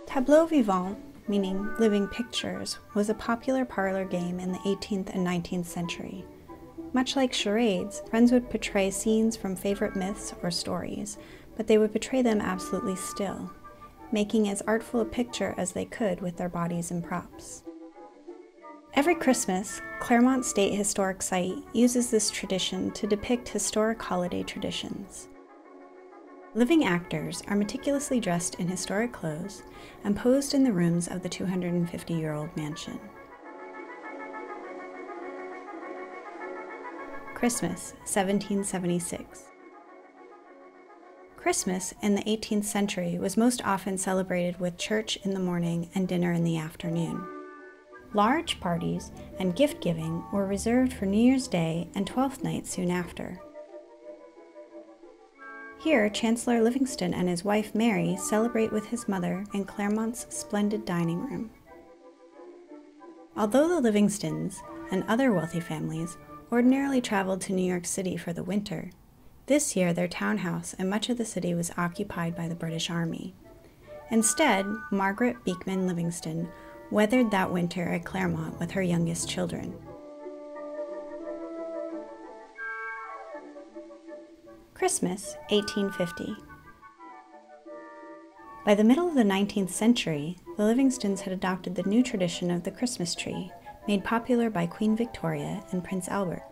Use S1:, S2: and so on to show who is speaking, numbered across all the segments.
S1: Tableaux Vivants, meaning living pictures, was a popular parlor game in the 18th and 19th century. Much like charades, friends would portray scenes from favorite myths or stories, but they would portray them absolutely still, making as artful a picture as they could with their bodies and props. Every Christmas, Clermont State Historic Site uses this tradition to depict historic holiday traditions. Living actors are meticulously dressed in historic clothes and posed in the rooms of the 250-year-old mansion. Christmas, 1776. Christmas in the 18th century was most often celebrated with church in the morning and dinner in the afternoon. Large parties and gift-giving were reserved for New Year's Day and Twelfth Night soon after. Here, Chancellor Livingston and his wife Mary celebrate with his mother in Clermont's splendid dining room. Although the Livingstons and other wealthy families ordinarily traveled to New York City for the winter, this year their townhouse and much of the city was occupied by the British Army. Instead, Margaret Beekman Livingston weathered that winter at Clermont with her youngest children. Christmas, 1850. By the middle of the 19th century, the Livingstons had adopted the new tradition of the Christmas tree, made popular by Queen Victoria and Prince Albert.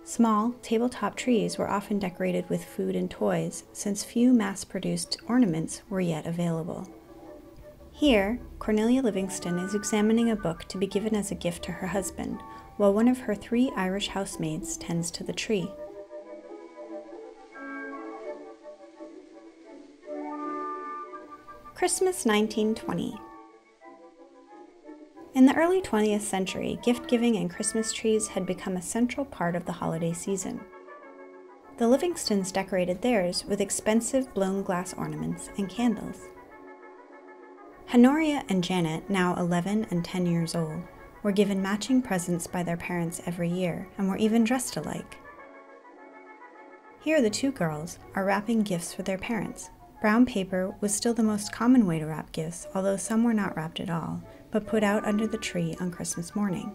S1: Small, tabletop trees were often decorated with food and toys, since few mass-produced ornaments were yet available. Here, Cornelia Livingston is examining a book to be given as a gift to her husband, while one of her 3 Irish housemaids tends to the tree. Christmas 1920. In the early 20th century, gift-giving and Christmas trees had become a central part of the holiday season. The Livingstons decorated theirs with expensive blown glass ornaments and candles. Honoria and Janet, now 11 and 10 years old, were given matching presents by their parents every year and were even dressed alike. Here the 2 girls are wrapping gifts for their parents. Brown paper was still the most common way to wrap gifts, although some were not wrapped at all, but put out under the tree on Christmas morning.